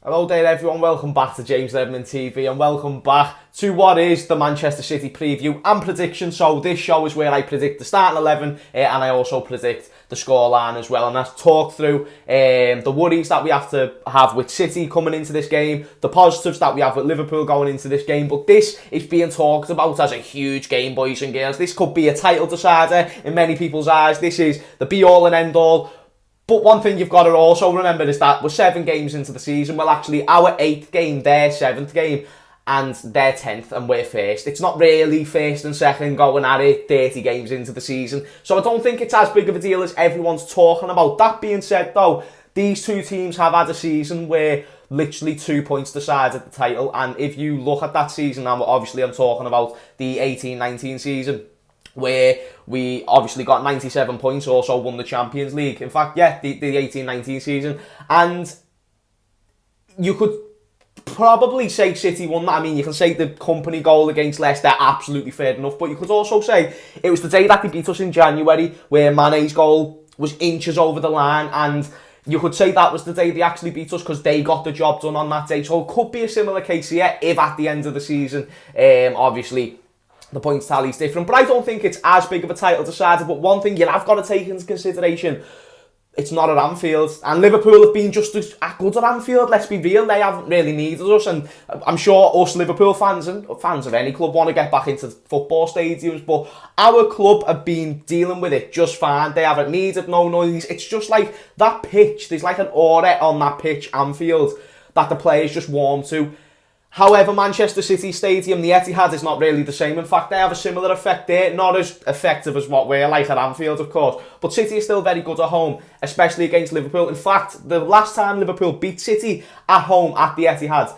Hello there everyone, welcome back to James Redmond TV and welcome back to what is the Manchester City preview and prediction. So this show is where I predict the starting 11 and I also predict the scoreline as well, and I talk through the worries that we have to have with City coming into this game, the positives that we have with Liverpool going into this game. But this is being talked about as a huge game, boys and girls. This could be a title decider in many people's eyes. This is the be all and end all. But one thing you've got to also remember is that we're 7 games into the season. Well, actually, our 8th game, their 7th game, and their 10th, and we're first. It's not really first and second going at it 30 games into the season. So I don't think it's as big of a deal as everyone's talking about. That being said, though, these two teams have had a season where literally 2 points decided the title. And if you look at that season, and obviously I'm talking about the 18-19 season, where we obviously got 97 points, also won the Champions League. In fact, yeah, the 18-19 season. And you could probably say City won that. I mean, you can say the company goal against Leicester, absolutely fair enough. But you could also say it was the day that they beat us in January, where Mane's goal was inches over the line. And you could say that was the day they actually beat us because they got the job done on that day. So it could be a similar case here if at the end of the season, obviously, the points tally is different. But I don't think it's as big of a title decider. But one thing you have got to take into consideration, it's not at Anfield. And Liverpool have been just as good at Anfield, let's be real. They haven't really needed us. And I'm sure us Liverpool fans and fans of any club want to get back into football stadiums. But our club have been dealing with it just fine. They haven't needed no noise. It's just like that pitch. There's like an aura on that pitch, Anfield, that the players just warm to. However, Manchester City Stadium, the Etihad, is not really the same. In fact, they have a similar effect there. Not as effective as what we're like at Anfield, of course. But City is still very good at home, especially against Liverpool. In fact, the last time Liverpool beat City at home at the Etihad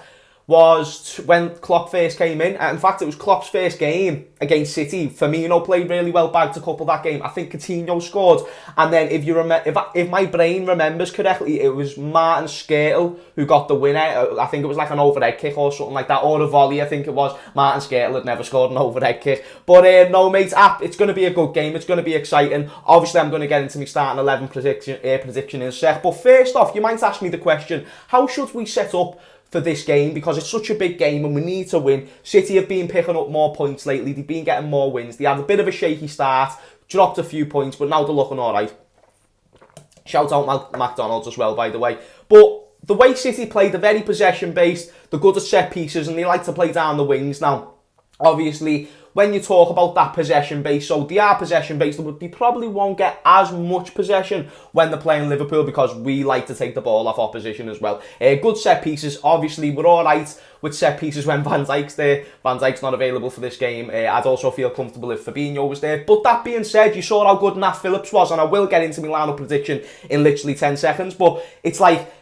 was when Klopp first came in. In fact, it was Klopp's first game against City. Firmino played really well, bagged a couple that game. I think Coutinho scored. And then if you remember, if my brain remembers correctly, it was Martin Skrtel who got the winner. I think it was like an overhead kick or something like that, or a volley, I think it was. Martin Skrtel had never scored an overhead kick. But no, mate, it's going to be a good game. It's going to be exciting. Obviously, I'm going to get into my starting 11 prediction in a sec. But first off, you might ask me the question, how should we set up for this game, because it's such a big game and we need to win? City have been picking up more points lately. They've been getting more wins. They had a bit of a shaky start, dropped a few points, but now they're looking all right. Shout out McDonald's as well, by the way. But the way City play, they're very possession-based. They're good at set pieces and they like to play down the wings. Now, obviously, when you talk about that possession base, so they are possession based, but they probably won't get as much possession when they're playing Liverpool because we like to take the ball off opposition as well. Good set pieces, obviously we're alright with set pieces when Van Dijk's there. Van Dijk's not available for this game. I'd also feel comfortable if Fabinho was there. But that being said, you saw how good Nat Phillips was, and I will get into my lineup prediction in literally 10 seconds, but it's like,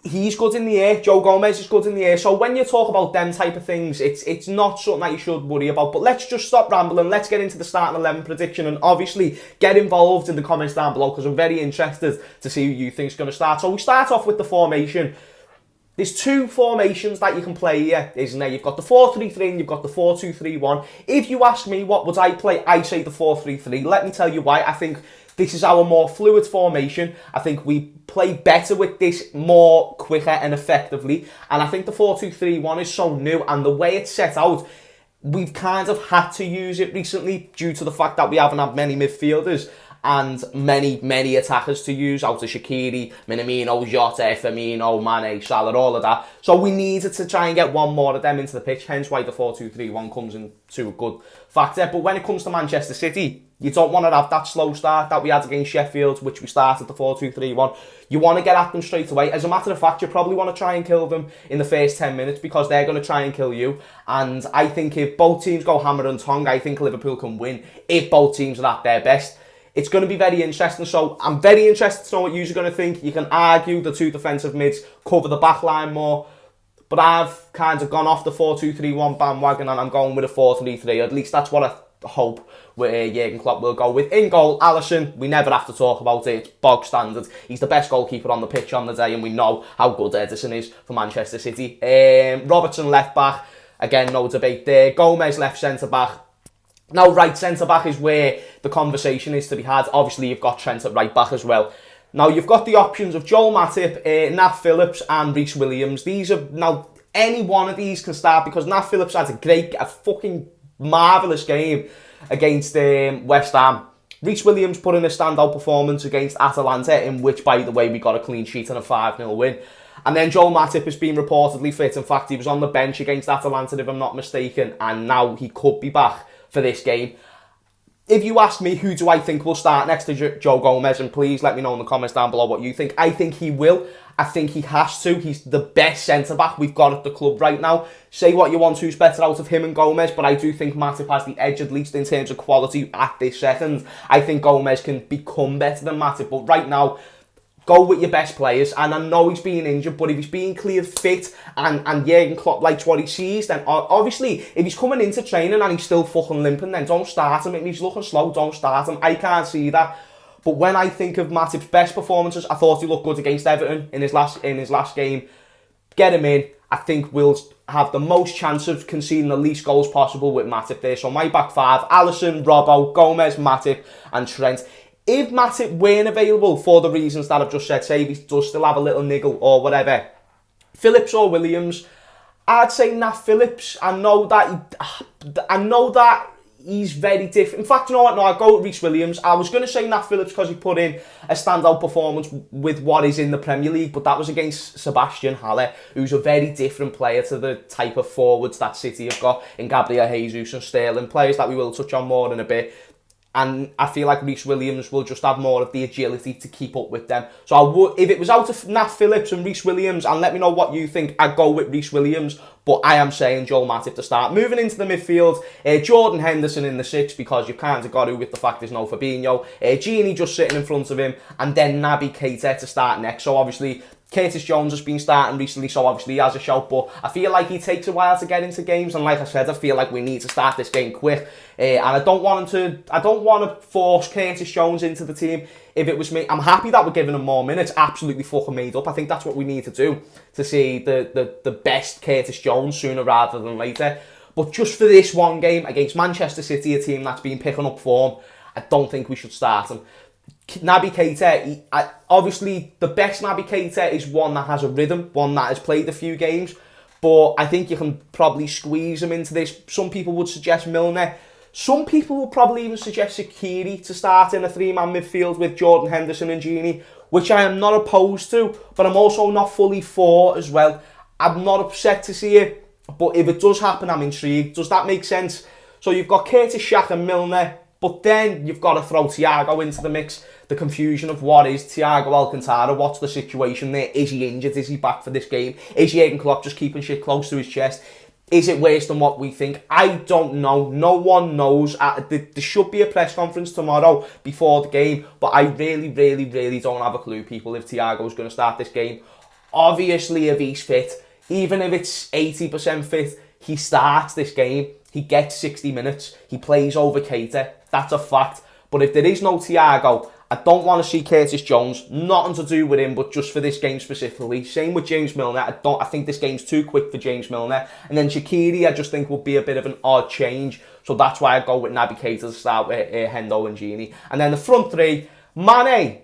he's good in the air. Joe Gomez is good in the air. So when you talk about them type of things, it's not something that you should worry about. But let's just stop rambling. Let's get into the starting 11 prediction, and obviously get involved in the comments down below because I'm very interested to see who you think's going to start. So we start off with the formation. There's 2 formations that you can play here, isn't there? You've got the 4-3-3 and you've got the 4-2-3-1. If you ask me what would I play, I say the 4-3-3. Let me tell you why. I think this is our more fluid formation. I think we play better with this, more quicker and effectively. And I think the 4-2-3-1 is so new, and the way it's set out, we've kind of had to use it recently due to the fact that we haven't had many midfielders and many attackers to use out of Shaqiri, Minamino, Jota, Firmino, Mane, Salah, all of that. So we needed to try and get one more of them into the pitch, hence why the 4-2-3-1 comes into a good factor. But when it comes to Manchester City, you don't want to have that slow start that we had against Sheffield, which we started the 4-2-3-1. You want to get at them straight away. As a matter of fact, you probably want to try and kill them in the first 10 minutes because they're going to try and kill you. And I think if both teams go hammer and tongue, I think Liverpool can win if both teams are at their best. It's going to be very interesting. So I'm very interested to know what you're going to think. You can argue the 2 defensive mids cover the back line more. But I've kind of gone off the 4-2-3-1 bandwagon and I'm going with a 4-3-3. At least that's what I hope Jurgen Klopp will go with. In goal, Alisson, we never have to talk about it. It's bog standard. He's the best goalkeeper on the pitch on the day, and we know how good Ederson is for Manchester City. Robertson left back, again, no debate there. Gomez left centre back. Now, right centre back is where the conversation is to be had. Obviously, you've got Trent at right back as well. Now, you've got the options of Joel Matip, Nat Phillips and Reece Williams. These are, now, any one of these can start because Nat Phillips has a fucking marvellous game against West Ham. Reece Williams put in a standout performance against Atalanta, in which, by the way, we got a clean sheet and a 5-0 win. And then Joel Matip has been reportedly fit. In fact, he was on the bench against Atalanta, if I'm not mistaken, and now he could be back for this game. If you ask me who do I think will start next to Joe Gomez, and please let me know in the comments down below what you think. I think he will. I think he has to. He's the best centre-back we've got at the club right now. Say what you want, who's better out of him and Gomez, but I do think Matip has the edge, at least in terms of quality at this second. I think Gomez can become better than Matip, but right now, go with your best players. And I know he's being injured, but if he's being cleared fit and Jurgen Klopp likes what he sees, then obviously, if he's coming into training and he's still fucking limping, then don't start him. If he's looking slow, don't start him. I can't see that. But when I think of Matip's best performances, I thought he looked good against Everton in his last game. Get him in. I think we'll have the most chance of conceding the least goals possible with Matip there. So my back five, Alisson, Robbo, Gomez, Matip and Trent. If Matip weren't available for the reasons that I've just said, say if he does still have a little niggle or whatever, Phillips or Williams, I'd say Nat Phillips. I know that he's very different. In fact, you know what? No, I'll go with Reece Williams. I was going to say Nat Phillips because he put in a standout performance with what is in the Premier League, but that was against Sebastian Haller, who's a very different player to the type of forwards that City have got in Gabriel Jesus and Sterling, players that we will touch on more in a bit. And I feel like Reece Williams will just have more of the agility to keep up with them. So I would, if it was out of Nat Phillips and Reece Williams, and let me know what you think, I'd go with Reece Williams. But I am saying Joel Matip to start. Moving into the midfield, Jordan Henderson in the 6 because you've kind of got to with the fact there's no Fabinho. Gini just sitting in front of him, and then Naby Keita to start next. So obviously, Curtis Jones has been starting recently, so obviously he has a shout, but I feel like he takes a while to get into games, and like I said, I feel like we need to start this game quick, and I don't want to force Curtis Jones into the team. If it was me, I'm happy that we're giving him more minutes, absolutely fucking made up. I think that's what we need to do to see the best Curtis Jones sooner rather than later. But just for this one game against Manchester City, a team that's been picking up form, I don't think we should start him. Naby Keita, obviously the best Naby Keita is one that has a rhythm, one that has played a few games, but I think you can probably squeeze him into this. Some people would suggest Milner. Some people will probably even suggest Shaqiri to start in a 3-man midfield with Jordan Henderson and Gini, which I am not opposed to, but I'm also not fully for as well. I'm not upset to see it, but if it does happen, I'm intrigued. Does that make sense? So you've got Curtis, Shaq and Milner, but then you've got to throw Thiago into the mix. The confusion of what is Thiago Alcantara, what's the situation there? Is he injured? Is he back for this game? Is Jurgen Klopp just keeping shit close to his chest? Is it worse than what we think? I don't know. No one knows. There should be a press conference tomorrow before the game, but I really don't have a clue, people, if Thiago's going to start this game. Obviously, if he's fit, even if it's 80% fit, he starts this game. He gets 60 minutes. He plays over Keita. That's a fact. But if there is no Thiago, I don't want to see Curtis Jones. Nothing to do with him, but just for this game specifically. Same with James Milner. I think this game's too quick for James Milner. And then Shaqiri, I just think will be a bit of an odd change. So that's why I go with Naby Keita to start with Hendo and Gini. And then the front three, Mane,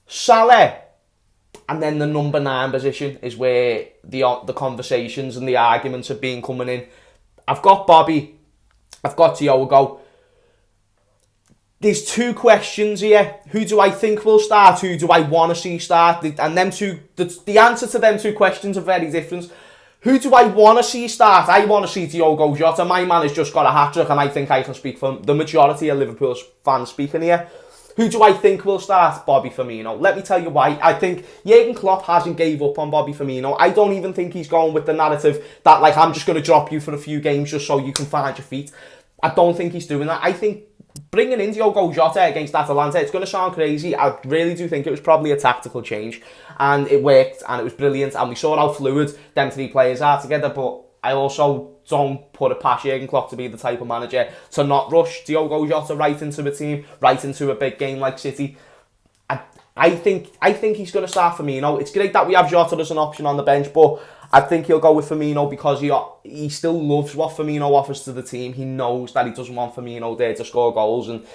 Salah, and then the number 9 position is where the conversations and the arguments have been coming in. I've got Bobby. I've got Diogo. There's 2 questions here. Who do I think will start? Who do I want to see start? And them two, the answer to them 2 questions are very different. Who do I want to see start? I want to see Diogo Jota. My man has just got a hat-trick, and I think I can speak for the majority of Liverpool fans speaking here. Who do I think will start? Bobby Firmino. Let me tell you why. I think Jurgen Klopp hasn't gave up on Bobby Firmino. I don't even think he's going with the narrative that, like, I'm just going to drop you for a few games just so you can find your feet. I don't think he's doing that. I think bringing in Diogo Jota against Atalanta, it's going to sound crazy. I really do think it was probably a tactical change. And it worked, and it was brilliant. And we saw how fluid them 3 players are together. But I also don't put it past Jurgen Klopp to be the type of manager to not rush Diogo Jota right into a team, right into a big game like City. I think he's going to start Firmino. It's great that we have Jota as an option on the bench, but I think he'll go with Firmino because he still loves what Firmino offers to the team. He knows that he doesn't want Firmino there to score goals, and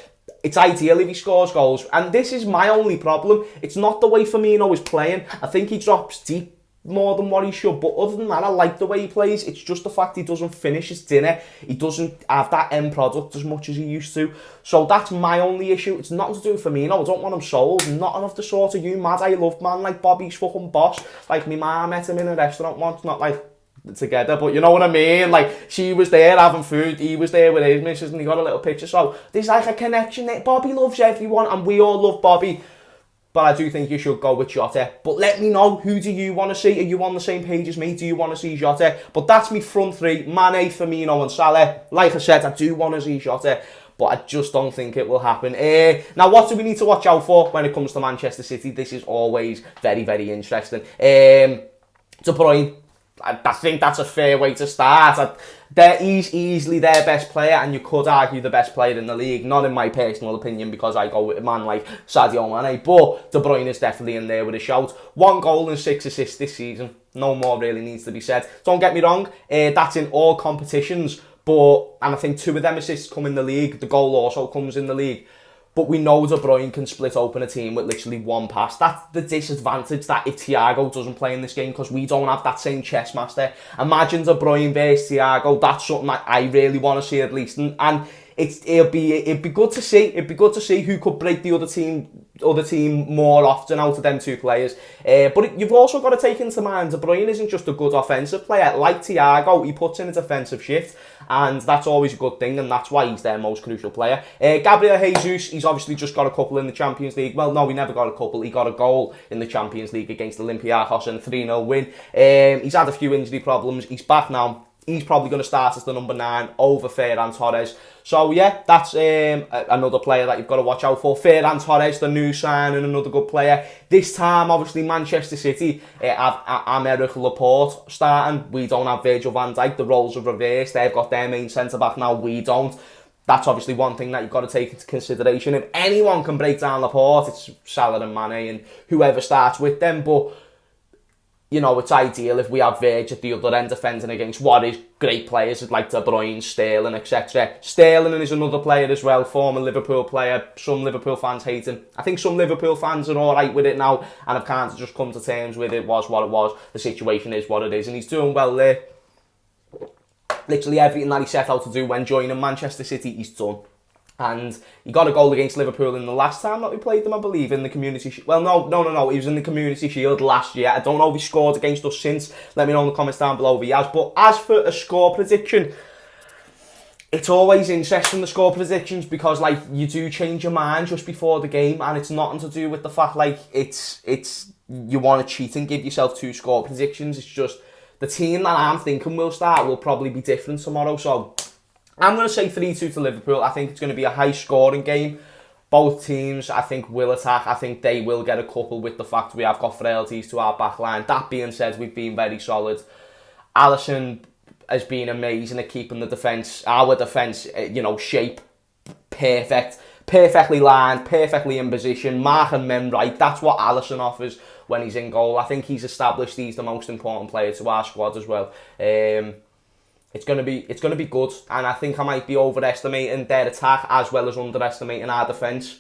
it's ideal if he scores goals. And this is my only problem. It's not the way Firmino is playing. I think he drops deep more than what he should, but other than that, I like the way he plays. It's just the fact he doesn't finish his dinner. He doesn't have that end product as much as he used to. So that's my only issue. It's nothing to do with Firmino. I don't want him sold. Not enough to sort of you mad. I love man like Bobby's fucking boss. Like my mum met him in a restaurant once, not like together, but you know what I mean. Like she was there having food, he was there with his missus, and he got a little picture. So there's like a connection there. Bobby loves everyone, and we all love Bobby. But I do think you should go with Jota. But let me know, who do you want to see? Are you on the same page as me? Do you want to see Jota? But that's me front three, Mane, Firmino and Salah. Like I said, I do want to see Jota, but I just don't think it will happen. Now, what do we need to watch out for when it comes to Manchester City? This is always very, very interesting. De Bruyne, I think that's a fair way to start. He's easily their best player, and you could argue the best player in the league. Not in my personal opinion, because I go with a man like Sadio Mane, but De Bruyne is definitely in there with a shout. 1 goal and 6 assists this season. No more really needs to be said. Don't get me wrong, that's in all competitions, and I think 2 of them assists come in the league. The goal also comes in the league. But we know De Bruyne can split open a team with literally 1 pass. That's the disadvantage that if Thiago doesn't play in this game, because we don't have that same chess master. Imagine De Bruyne versus Thiago. That's something that I really want to see at least. And it'd be good to see. It'd be good to see who could break the other team more often out of them 2 players. But you've also got to take into mind De Bruyne isn't just a good offensive player. Like Thiago, he puts in a defensive shift, and that's always a good thing, and that's why he's their most crucial player. Gabriel Jesus, he's obviously just got a couple in the Champions League. Well, no, he never got a couple. He got a goal in the Champions League against Olympiacos in a 3-0 win. He's had a few injury problems. He's back now. He's probably going to start as the number 9 over Ferran Torres. So yeah, that's another player that you've got to watch out for. Ferran Torres, the new signing, another good player. This time, obviously, Manchester City have Aymeric Laporte starting. We don't have Virgil van Dijk. The roles are reversed. They've got their main centre-back now. We don't. That's obviously one thing that you've got to take into consideration. If anyone can break down Laporte, it's Salah and Mane and whoever starts with them. But you know, it's ideal if we have Virg at the other end defending against what is great players like De Bruyne, Sterling, etc. Sterling is another player as well, former Liverpool player. Some Liverpool fans hate him. I think some Liverpool fans are alright with it now and have kind of just come to terms with it was what it was. The situation is what it is, and he's doing well there. Literally everything that he set out to do when joining Manchester City, he's done. And he got a goal against Liverpool in the last time that we played them, I believe, in the Community Shield. Well, no. He was in the Community Shield last year. I don't know if he scored against us since. Let me know in the comments down below if he has. But as for a score prediction, it's always interesting, the score predictions, because, like, you do change your mind just before the game, and it's nothing to do with the fact, like, it's you want to cheat and give yourself 2 score predictions. It's just the team that I'm thinking will start will probably be different tomorrow, so I'm going to say 3-2 to Liverpool. I think it's going to be a high-scoring game. Both teams, I think, will attack. I think they will get a couple with the fact we have got frailties to our back line. That being said, we've been very solid. Alisson has been amazing at keeping the defence, our defence, shape perfect. Perfectly lined, perfectly in position, marking men right. That's what Alisson offers when he's in goal. I think he's established he's the most important player to our squad as well. It's gonna be good, and I think I might be overestimating their attack as well as underestimating our defence.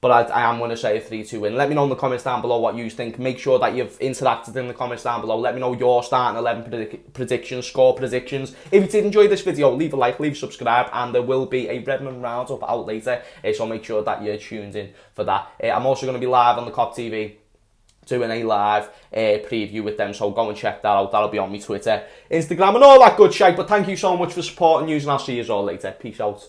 But I am going to say a 3-2 win. Let me know in the comments down below what you think. Make sure that you've interacted in the comments down below. Let me know your starting 11 predictions, score predictions. If you did enjoy this video, leave a like, leave a subscribe, and there will be a Redmond roundup out later. So make sure that you're tuned in for that. I'm also going to be live on the COP TV, doing a live preview with them, so go and check that out. That'll be on my Twitter, Instagram, and all that good shit. But thank you so much for supporting us, and I'll see you all later. Peace out.